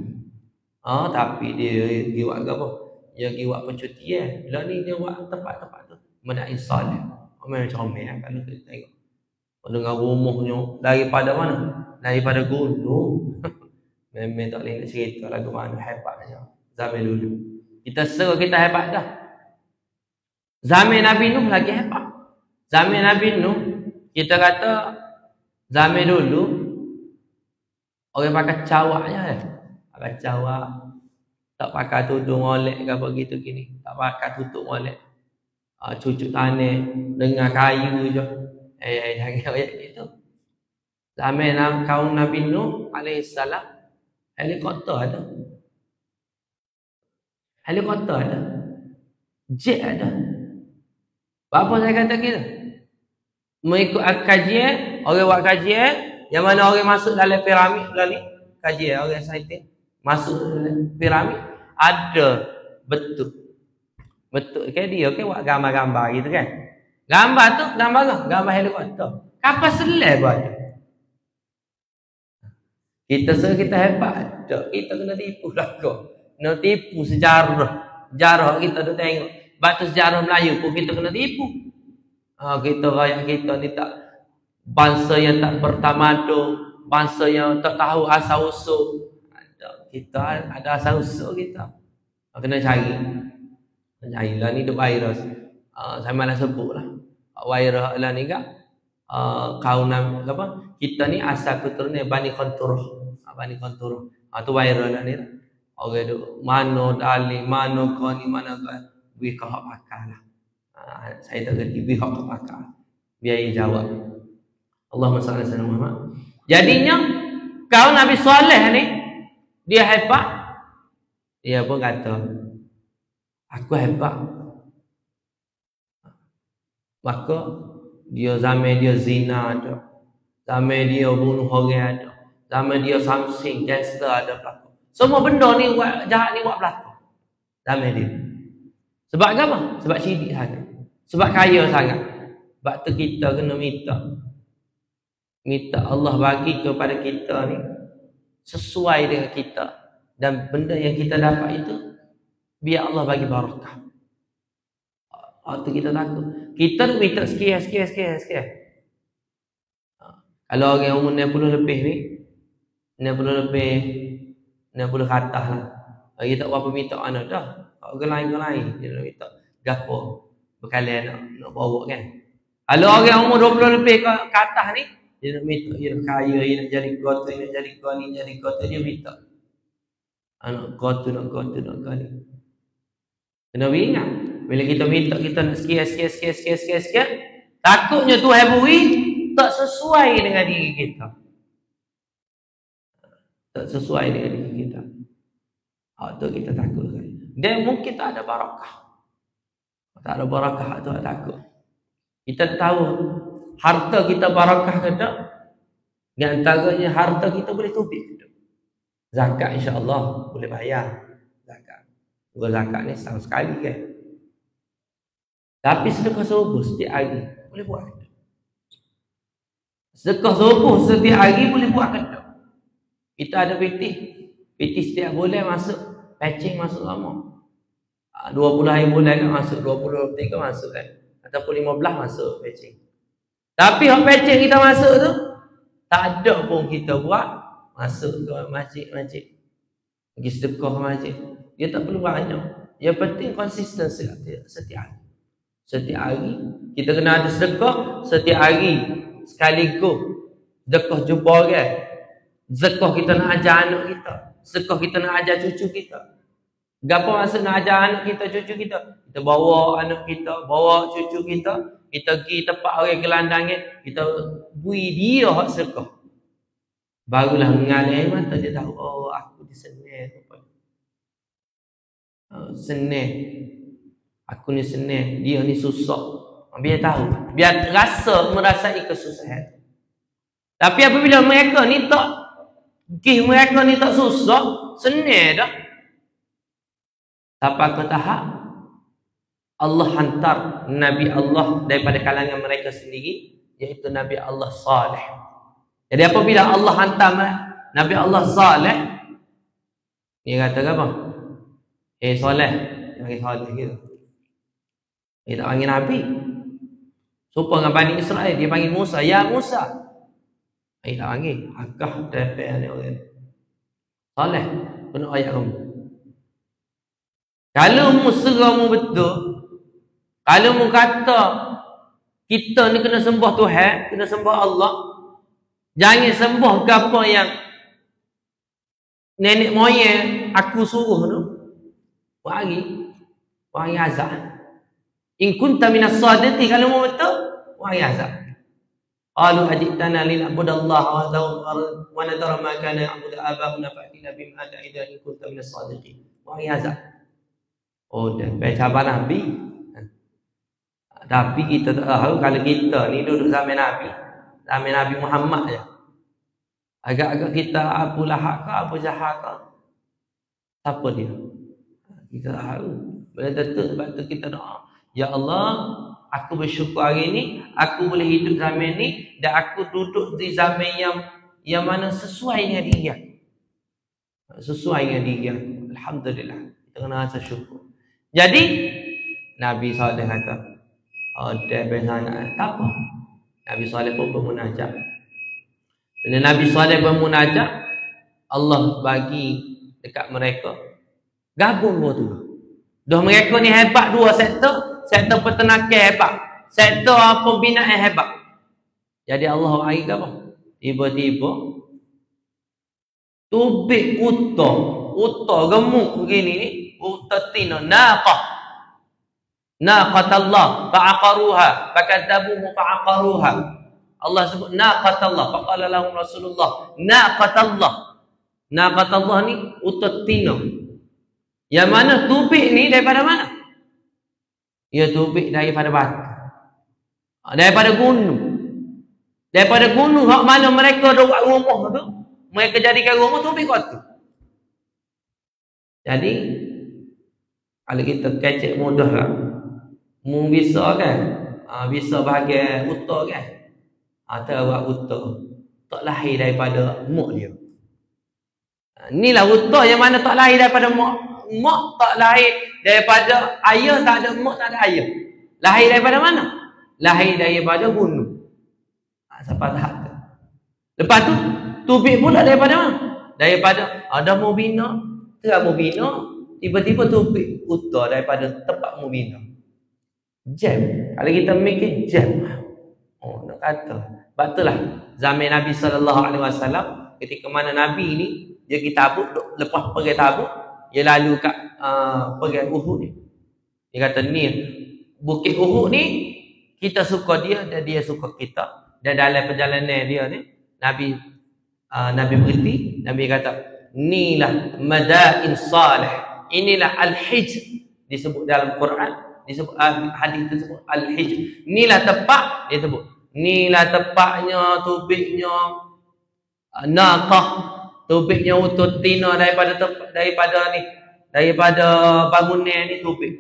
Tapi dia pergi buat apa? Dia pergi buat percutian. Lah ni dia buat tempat-tempat tu. Madain Saleh. Macam comel kalau kita tengok. Dengan rumahnya daripada mana? Daripada gunung. Memang tak boleh nak cerita lagu mana hebatnya zaman dulu. Kita seru kita hebat dah. Zaman Nabi Nuh lagi hebat. Zaman Nabi Nuh kita kata zaman dulu orang pakai cawak je. Pakai cawak. Tak pakai tudung molek ke apa gitu gini. Tak pakai tutup molek. Cucuk tanah dengan kayu je. Jangan ayat gitu. Zaman kaum Nabi Nuh alaihissalam, helikopter ada. Jet ada. Apa saya kata kita? Mengikut kajian, orang buat kajian, yang mana orang masuk dalam piramid lali, kajian orang saintis masuk dalam piramid ada betul kan dia buat gambar-gambar gitu kan. Gambar tu gambar helikopter. Kapal selam pun ada. Kita hebat. Kita kena tipu lah kau. Nak tipu sejarah kita tu tengok. Batu sejarah Melayu pun kita kena tipu. Kita rakyat kita ni tak bangsa yang tak bertamadun, bangsa yang tak tahu asal usul. Kita ada asal usul kita. Kena cari. Lah ni tu virus. Saya malah sebut lah. Virus lah ni kak. Kaum apa? Kita ni asal keturunan Bani Qanturah. Bani Qanturah. Tu virus lah ni. Orang tu mana dalil, mana kau ni, mana kau. Bih kau hak pakar lah. Saya tak kerti bih hak pakar. Biar dia jawab. Allahumma salli ala sayyidina Muhammad. Jadinya kaum Nabi Saleh ni dia hebat. Dia pun kata, aku hebat. Maka dia zaman dia zina ada. Zaman dia bunuh orang ada. Zaman dia something, gangster ada berlaku. Semua benda ni jahat ni buat berlaku. Zaman dia. Sebab apa? Sebab sidik sangat. Sebab kaya sangat. Sebab tu kita kena minta Allah bagi kepada kita ni sesuai dengan kita. Dan benda yang kita dapat itu biar Allah bagi barakah. Tu kita takut. Kita tu minta sekian. Kalau orang umur 60 lebih ni, 60 ke atas lah. Kita tak berapa minta anak dah. Orang lain dia nak minta gapo bekalan nak bawa kan. Kalau orang umur 20 lebih ke atas ni, dia nak minta, dia nak kaya, dia nak jadi kota, dia nak jadi kota, dia minta. Anak kota nak ni. Kena ingat, bila kita minta kita nak sekian, takutnya Tuhan beri tak sesuai dengan diri kita. Tak sesuai dengan diri kita. Tu kita takut kan. Dan mungkin tak ada barakah. Tak ada barakah tu takut. Kita tahu harta kita barakah ke tak? Di antaranya harta kita boleh tubik ke tak? Zakat insya-Allah boleh bayar zakat. Zakat ni setahun sekali kan. Tapi sedekah subuh setiap hari boleh buat kata. Sedekah subuh setiap hari boleh buat kata. Kita ada PT setiap bulan masuk, patching masuk lama. 20 hari bulan kan masuk, 20, 23 masuk kan. Ataupun 15 masuk patching. Tapi hak patching kita masuk tu, tak ada pun kita buat, masuk ke masjid. Pergi sedekah ke masjid. Dia tak perlu banyak. Yang penting konsisten setiap hari. Setiap hari kita kena ada sedekah, setiap hari sekaligus sedekah jumpa orang. Sedekah kita nak ajar anak kita, sedekah kita nak ajar cucu kita. Gapo maksud nak ajar anak kita, cucu kita? Kita bawa anak kita, bawa cucu kita, kita pergi tempat orang gelandangan, kita bui dia hak sedekah. Barulah mengalir mata dia tahu, oh aku disenang apa. Senang. Aku ni senang, dia ni susah. Biar tahu, biar merasai kesusahan. Tapi apabila mereka ni tak susah, senang dah. Sampai ke tahap Allah hantar Nabi Allah daripada kalangan mereka sendiri, iaitu Nabi Allah Saleh. Jadi apabila Allah hantar Nabi Allah Saleh, dia kata apa? Saleh, dia panggil Saleh gitu. Dia tak panggil Nabi. Supaya dengan Bani Israel, dia panggil Musa, ya Musa. Dia tak panggil, akah tepe ni orang. Saleh, penuh ayat kamu. Kalau mu seramu betul, kalau mu kata kita ni kena sembah Tuhan, kena sembah Allah, jangan sembah apa yang nenek moyang aku suruh tu. Wahai azab. In kunta minas sadiqin, kalau mu betul, wahai azab. Qalu ajitana lina'budallaha wa nadhara ma kana ya'budu aba'una fa'tina bima ta'iduna in kunta minas sadiqin. Wahai azab. Oh, dah baca Nabi. Tapi kita tak tahu kalau kita ni duduk zaman Nabi Muhammad je. Agak-agak kita Abu Lahab ke Abu Jahal ke, siapa dia? Kita tak tahu. Sebab tu kita doa, ya Allah, aku bersyukur hari ni aku boleh hidup zaman ni, dan aku duduk di zaman yang mana sesuai dengan diri aku. Sesuai dengan diri aku. Alhamdulillah. Kita kena rasa syukur. Jadi Nabi Saleh kata, dia bersangat tak apa. Nabi Saleh pun bermunajat. Bila Nabi Saleh bermunajat, Allah bagi dekat mereka gabung dua tu. Dah mereka ni hebat dua sektor peternakan hebat, sektor pembinaan hebat. Jadi Allah bagi apa? Tiba-tiba tubik uta gemuk begini ni, utatino naqatallah fa'aqaruha fakadzabuhu fa'aqaruha. Allah sebut naqatallah, faqala lahum Rasulullah naqatallah ni utatino. Yang mana tubik ni daripada mana? Ya, tubik daripada batu, daripada gunung. Daripada gunung hak mana mereka dah buat rumah tu, mereka jadikan rumah tubik kat tu. Jadi kalau kita kecek mudah lah, mu bisa kan, bisa bahagian uta kan, atau buat uta tak lahir daripada mak dia. Inilah uta yang mana tak lahir daripada mak tak lahir daripada ayah, tak ada mak, tak ada ayah. Lahir daripada mana? Lahir daripada gunung. Sampai tahap tu. Lepas tu tubik pula daripada mana? Daripada ada mu bina, tiba-tiba tubik uta daripada tempat mu bina. Jam. Kalau kita mikir jam. Oh, nak kata. Sebab itulah zaman Nabi SAW, ketika mana Nabi ni dia pergi Tabuk, lepas pergi Tabuk, dia lalu kat pergi Uhud ni. Dia kata ni bukit Uhud ni kita suka dia dan dia suka kita. Dan dalam perjalanan dia ni Nabi berhenti, Nabi kata inilah madain salih, inilah al-hijr, disebut dalam Quran, disebut hadis tersebut al-hijr. Inilah tempat dia sebut. Inilah tempatnya tubiknya naqah, tubiknya ututina daripada bangunan ni tubik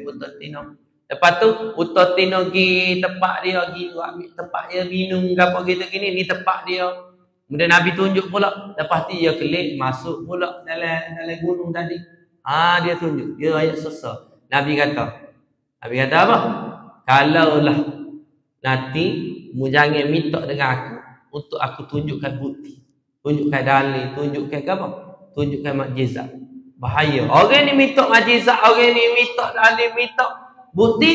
ututina. Lepas tu uta tino gi tempat dia, gi ambil tempat dia minum gapo gitu gini, ni tempat dia. Kemudian Nabi tunjuk pula, lepas tu dia kelik masuk pula dalam gunung tadi. Dia tunjuk, dia ayat susah. Nabi kata apa? Kalaulah nanti mu jangan minta dengan aku untuk aku tunjukkan bukti, tunjukkan dalil, tunjukkan apa? Tunjukkan mukjizat. Bahaya. Orang ni minta mukjizat, orang ni minta dalil, minta bukti.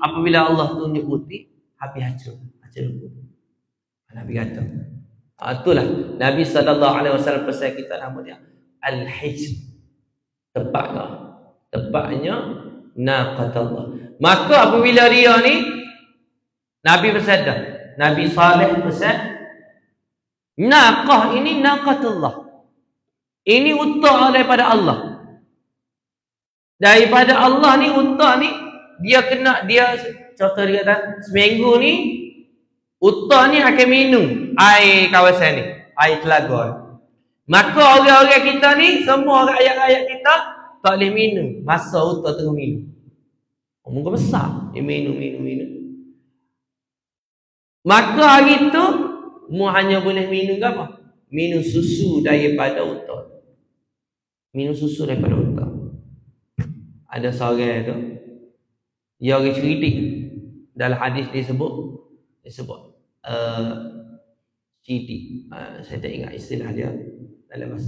Apabila Allah tunjuk bukti, habis hancur. Nabi kata. Itulah Nabi SAW pesan kita, nama dia Al-Hijr. Tempatnya naqatullah. Maka apabila dia ni Nabi bersabda, Nabi Saleh pesan, naqah ini naqatullah. Ini unta daripada Allah. Daripada Allah ni unta ni dia contoh dia kata seminggu ni unta ni akan minum air kawasan ni, air telaga. Maka orang-orang kita ni, semua rakyat-rakyat kita tak boleh minum masa unta tengah minum. Muka besar, dia minum. Maka hari tu mu hanya boleh minum apa? Minum susu daripada unta. Minum susu daripada unta. Ada seorang tu, dia orang cerdik. Dalam hadis disebut cerdik. Saya tak ingat istilah dia dalam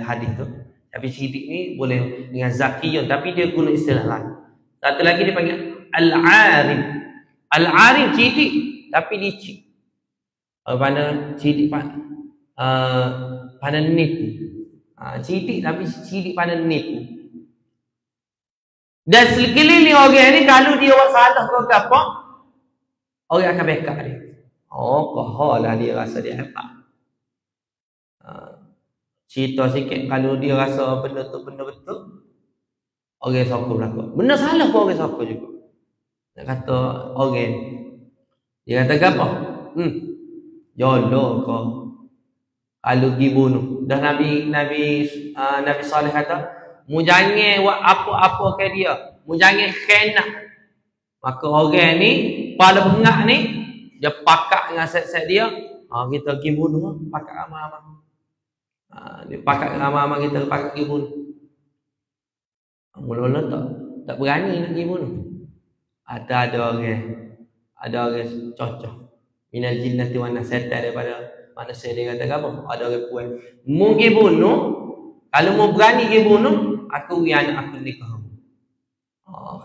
hadis tu. Tapi cerdik ni boleh dengan zakiyun, tapi dia guna istilah lain. Satu lagi dia panggil al-arif. Al-arif cerdik tapi licik. Pada cerdik pada nipu. Cerdik tapi cerdik pada nipu. Dan sekeliling orang ni kalau dia buat salah ke apa, orang akan backup dia. Lah dia rasa dia hebat. Cerita sikit kalau dia rasa benda tu benda betul, orang sokong belakang. Benda salah pun orang sokong juga. Nak kata orang dia kata apa? Jolo kau. Kalau pergi bunuh. Dah Nabi Saleh kata, mu jangan buat apa-apa ke dia. Mu jangan khenak. Maka orang ni, kepala bengak ni, dia pakak dengan set-set dia. Kita pergi bunuh, pakak ramah-ramah. Dia pakak ramah-ramah kita, pakak pergi bunuh. Mula-mula tak berani nak pergi bunuh. Ada orang cocok. Minal jinnati wan nas, setan daripada manusia. Dia kata apa? Ada orang puan. Mu pergi bunuh, kalau mu berani pergi bunuh, aku beri anak aku nikah.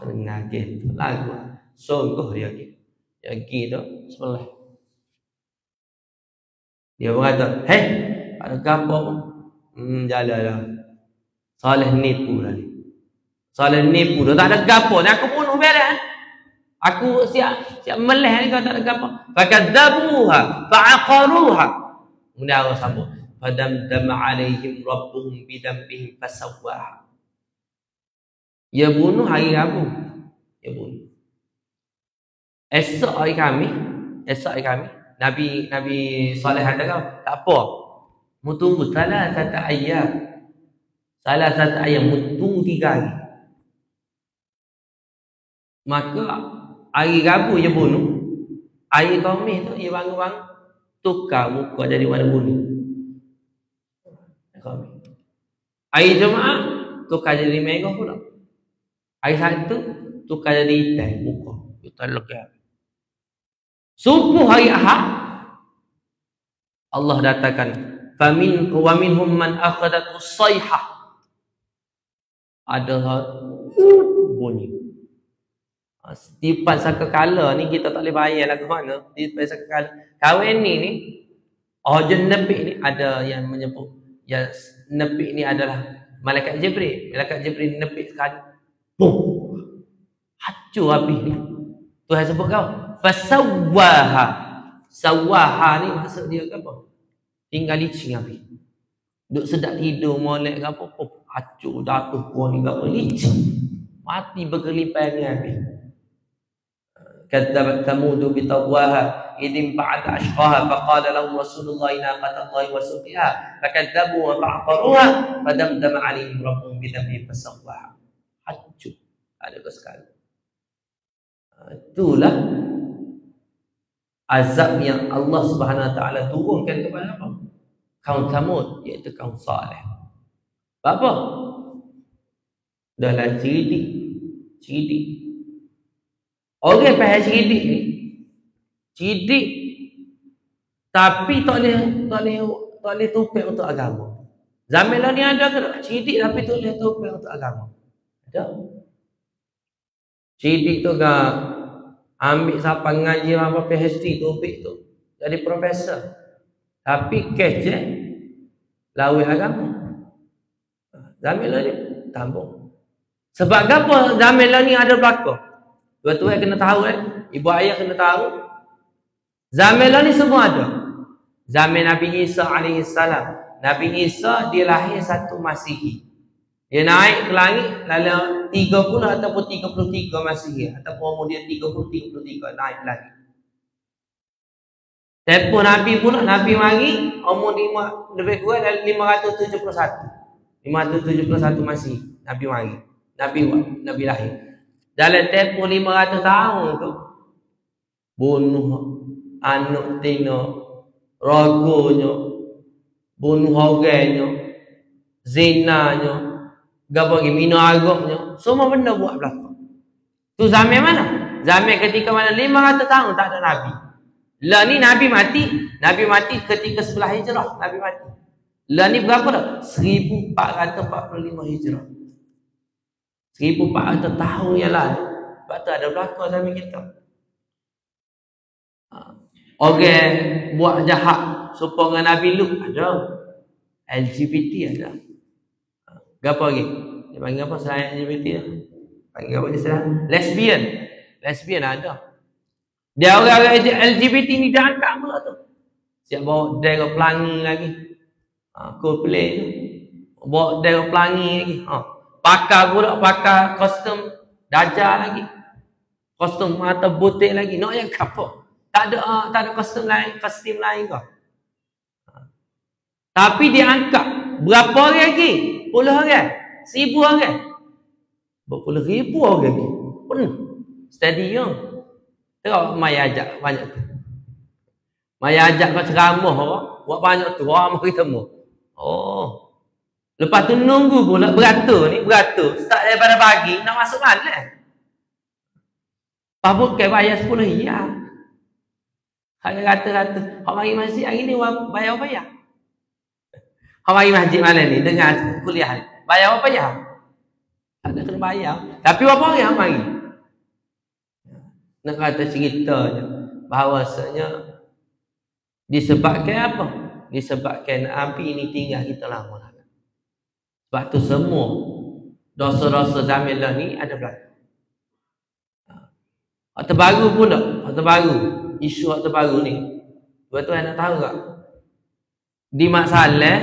Kena gitu. Lagu. Sungguh dia gitu. Dia gitu sebelah. Dia berkata, ada gapo? Jalan. Saleh nipu tadi. Saleh nipu. Dah tak ada gapo. Ni aku bunuh beres. Aku siap meleh ni kau tak ada gapo. Fakadzabuha fa'aqaruha. Kemudian Allah sambung. Fadamdama alaihim rabbuhum bidambihim fasawwaha. Dia bunuh hari Rabu. Dia bunuh. Esok hari kami, Nabi Saleh kata, tak apa. Mu tunggu salah satu ayam, mu tunggu 3 hari. Maka hari Rabu dia bunuh. Hari Khamis tu dia bangun-bangun tukar muka jadi warna kuning. Hari Jumaat tukar jadi merah pula. Hari Sabtu tukar jadi hitam muka. Kita lekar. Subuh hari Ahad Allah datangkan wa minhum man akhadatu sayhah. Ada bunyi. Tiupan sakakala ni kita tak boleh bayar lagu mana. Tiupan sakakala. Kawan ni Ojun nepik ni ada yang menyebut yang nepik ni adalah malaikat Jibril. Malaikat Jibril nepik sekali. Boom. Hancur habis ni. Tuhan sebut kau. Fasawwaha. Sawaha ni maksud dia ke apa? Tinggal licin habis. Duk sedap tidur molek ke apa? Hancur jatuh kau ni ke apa? Licin. Mati berkelipan ni habis. Kadzabat Thamud bi tawwaha idim ba'da ashqaha faqala lahum Rasulullah naqatallahi wa suqiha fakadzabu wa fa'qaruha fadamdama 'alaihim rabbuhum bi dhanbihim fasawwaha. Hancur. Ada sekali. Itulah azab yang Allah Subhanahu Wa Taala turunkan kepada apa? Kaum Thamud, iaitu kaum Saleh. Apa? Dalam cerdik. Orang faham cerdik ni, cerdik tapi tak boleh tupik untuk agama. Zaman lah ni ada ke tak? Cerdik tapi tak boleh tupik untuk agama. Ada. Cerdik tu kan ambil siapa ngaji apa PhD topik tu jadi profesor. Tapi kecek lawan agama. Zaman lah ni tambung. Sebab apa zaman lah ni ada belakang? Tuan-tuan kena tahu ibu ayah kena tahu. Zaman lah ni semua ada. Zaman Nabi Isa alaihissalam. Nabi Isa dia lahir 1 Masihi. Dia naik ke langit dalam 30 ataupun 33 Masihi ataupun umur dia 33 naik ke langit. Tempoh Nabi pula Nabi mari umur lebih kurang dalam 571 Masihi Nabi mari. Nabi lahir. Dalam tempoh 500 tahun tu bunuh anak tina, ragonya, bunuh orangnya, zinanya, gapo lagi minum aroknya, semua benda buat belakang. Tu zaman mana? Zaman ketika mana 500 tahun tak ada Nabi. Lah ni Nabi mati ketika sebelah hijrah, Nabi mati. Lah ni berapa dah? 1445 hijrah. 1400 tahun yang lalu. Sebab tu ada belakang zaman kita. Orang buat jahat supaya dengan Nabi Lut ada. LGBT ada. Gapo lagi? Dia panggil apa selain LGBT? Panggil apa istilah? Lesbian ada. Dia orang-orang LGBT ni dia angkat pula tu. Siap bawa dera pelangi lagi. Coldplay tu. Bawa dera pelangi lagi. Pakai kostum dajjal lagi. Kostum mata butik lagi. Nak yang kapok. Tak ada kostum lain kau. Tapi dia angkat berapa orang lagi? 10 orang, 1000 orang. Berpuluh ribu orang lagi. Penuh. Stadium. Tengok mai ajak banyak tu. Mai ajak kau ceramah buat banyak tu. Orang mari temu. Oh. Lepas tu nunggu pula beratur. Start daripada pagi nak masuk malam. Pabuk ke bayar 10 ya. Harga rata-rata. Hak mari masjid hari ni bayar. Hak mari masjid malam ni dengar kuliah ni. Bayar apa ya? Tak ada kena bayar. Tapi berapa orang mari? Nak kata ceritanya bahawasanya disebabkan apa? Disebabkan api ini tinggal kita lama. Sebab tu semua dosa-dosa zaman lah ni ada berlaku. Hak terbaru pula, isu hak terbaru ni. Tuan-tuan nak tahu tak? Di Mak Saleh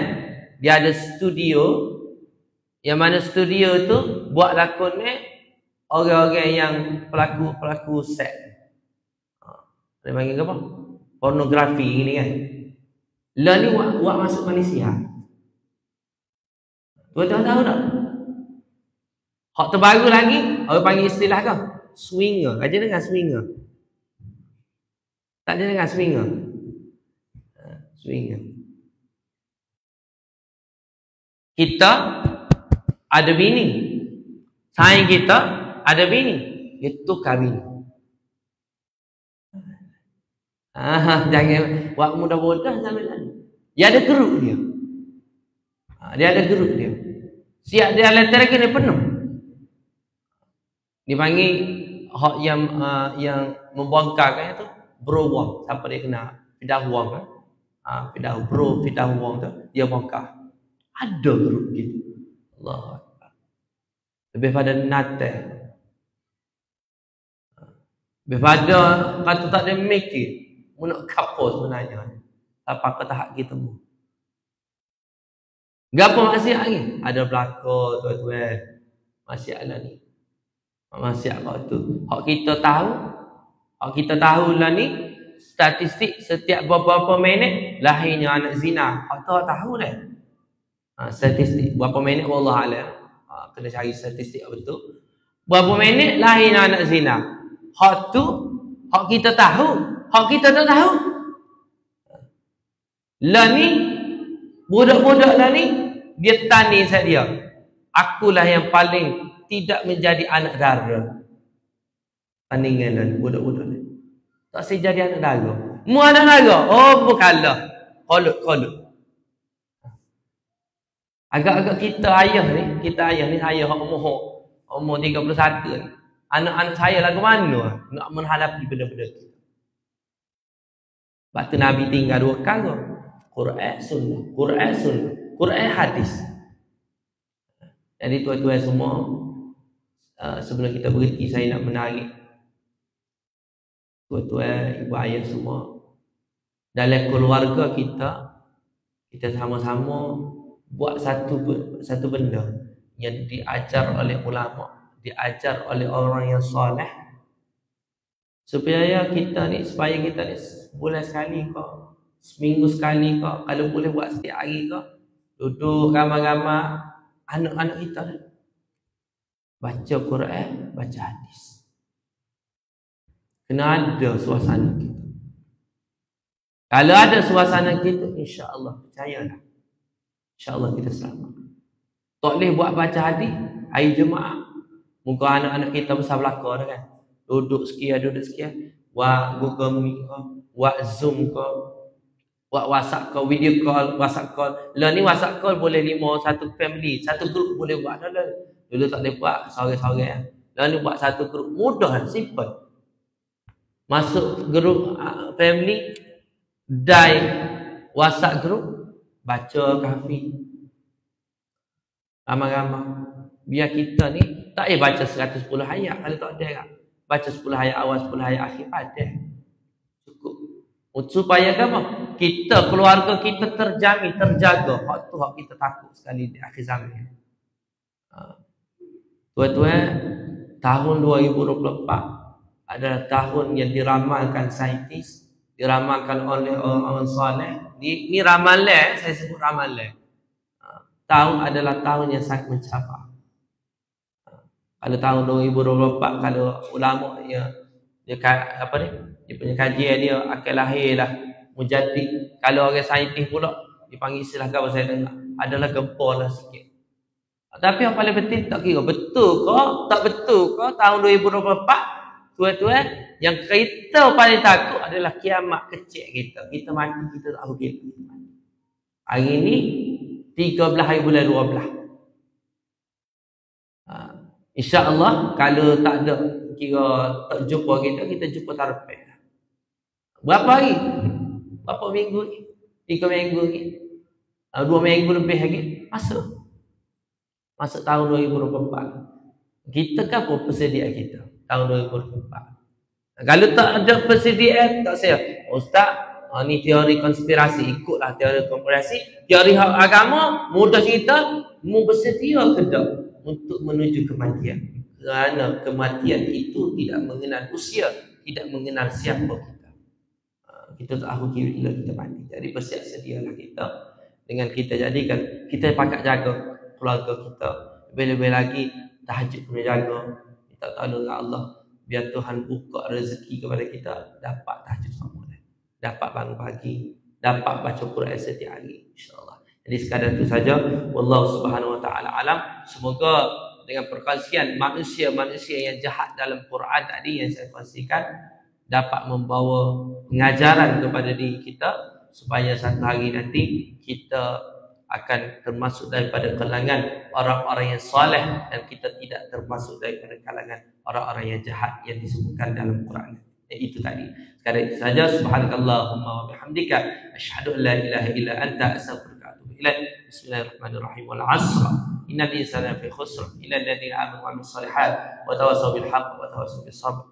dia ada studio, yang mana studio tu buat lakon ni orang-orang yang pelaku seks. Dia panggil apa? Pornografi ni kan. Lah ni buat masuk Malaysia. Tuan-tuan tahu tak? Hak terbaru lagi, orang panggil istilah kau swinger. Aja dengan swinger. Tak ada dengan swinger. Swinger. Kita ada bini. Sayang kita ada bini. Itu kahwin. Jangan buat mudah-mudah zaman ni. Dia ada geruk dia. Siap dia letter lagi ni penuh. Dipanggil hak yang membongkarkan itu bro wang. Siapa dia kena fidah wang kan? Fidah wang tu dia bongkar. Ada geruk gitu. Allah Akbar. Lebih pada nate. Lebih pada kata tak ada mikir. Nak kapal sebenarnya. Apa kata hak kita mu. Gapo maksiat lagi? Ada belakang tuan-tuan. Maksiat lah ni. Maksiat kau tu. Hak kita tahu lah ni. Statistik setiap beberapa minit lahirnya anak zina. Hak tahu dah. Statistik. Berapa minit wallah alam. Kena cari statistik betul. Berapa minit lahirnya anak zina. Hak tu hak kita tahu, hak kita tak tahu. Lah ni budak-budak lah ni dia tani saya. Akulah yang paling tidak menjadi anak dara. Tandingan lah budak-budak ni. Tak saya jadi anak dara. Mu anak dara. Oh bukanlah. Kolut. Agak-agak kita ayah ni saya umur 31 ni. Anak-anak saya lah ke mana nak menghadapi benda-benda tu. Sebab tu Nabi tinggal 2 perkara. Quran sunnah, Quran hadis. Jadi tuan-tuan semua, sebelum kita berhenti saya nak menarik tuan-tuan, ibu ayah semua, dalam keluarga kita sama-sama buat satu benda yang diajar oleh ulama, diajar oleh orang yang soleh, supaya kita ni bulan sekali kau, seminggu sekali kau, kalau boleh buat setiap hari kau, duduk ramai-ramai anak-anak kita baca Quran, baca hadis. Kena ada suasana kita. Kalau ada suasana kita, insya-Allah, percayalah, insya-Allah kita selamat. Tak boleh buat baca hadis hari Jumaat. Muka anak-anak kita besar belakang dah kan. Duduk sekian. Buat Google Meet kau, buat Zoom kau, buat WhatsApp kau, video call, WhatsApp call. Lah ni WhatsApp call boleh 5 satu family, satu grup boleh buat dah. Dulu tak boleh buat seorang-seorang. Lah ni buat satu grup, mudah, simple. Masuk grup family, WhatsApp grup, baca kahfi. Ramai-ramai. Biar kita ni tak baca 110 ayat kalau tak ada kan. Baca 10 ayat awal, 10 ayat akhir ada. Cukup. Supaya apa? Kita, keluarga kita terjamin, terjaga. Hak tu hak kita takut sekali di akhir zaman. Tuan-tuan, tahun 2024 adalah tahun yang diramalkan saintis, diramalkan oleh orang-orang soleh. Ni ramalan, saya sebut ramalan. Tahun adalah tahun yang sangat mencabar. Kalau tahun 2024, kalau ulama dia punya kajian dia akan lahirlah mujaddid. Kalau orang saintis pula dipanggil istilah apa saya dengar adalah gempur lah sikit. Tapi yang paling penting tak kira betul ke tak betul ke tahun 2024, tuan-tuan, yang kita paling takut adalah kiamat kecil kita. Kita mati, kita tak tahu kita mati. Hari ni 13 hari bulan 12. InsyaAllah kalau tak ada kira tak jumpa kita jumpa tarpeh. Berapa hari? Berapa minggu ni? 3 minggu ni? 2 minggu lebih lagi masuk tahun 2024. Kita kan apa persediaan kita tahun 2024? Kalau tak ada persediaan, tak saya Ustaz, ni teori konspirasi, ikutlah teori konspirasi. Teori agama mudah cerita, mu bersedia ke tak untuk menuju kematian? Kerana kematian itu tidak mengenal usia, tidak mengenal siapa kita. Kita tak tahu bila kita mati. Jadi bersiap sedialah kita dengan kita jadikan kita pakat jaga keluarga kita. Lebih-lebih lagi tahajud kena jaga. Minta tolong Allah biar Tuhan buka rezeki kepada kita, dapat tahajud sama, dapat bangun pagi, dapat baca Quran setiap hari, insya-Allah. Jadi sekadar itu saja. Wallahu subhanahu wa ta'ala alam. Semoga dengan perkongsian manusia-manusia yang jahat dalam Quran tadi yang saya kongsikan dapat membawa pengajaran kepada diri kita, supaya satu hari nanti kita akan termasuk daripada kalangan orang-orang yang soleh, dan kita tidak termasuk daripada kalangan orang-orang yang jahat yang disebutkan dalam Quran. Itu tadi. Sekadar itu saja. Subhanakallahumma wa bihamdika asyhadu an la ilaha illa anta astaghfiruka wa atubu ilaik. Bismillahirrahmanirrahim. Wal 'asr innal insana fi khusr illa alladziina aamanu wa 'amilus shalihat wa tawassaw bil haqq wa tawassaw bis sabr.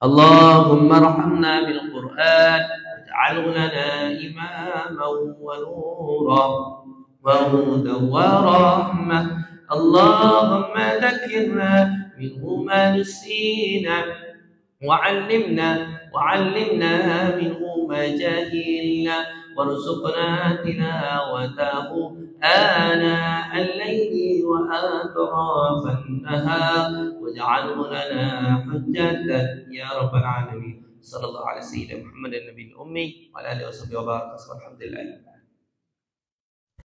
Allahumma arhamna bil Qur'an waj'alhu lana imaman wa nuran wa hudan wa rahmah. Allahumma dhakkirna minhu ma nasina وعلمنا وعلمنا منه ما جهلنا وارزقنا تلاوته آناء الليل وأطراف النهار واجعله لنا حجة يا رب العالمين. صلى الله على سيدنا محمد النبي الأمي وعلى آله وصحبه وبارك. الحمد لله.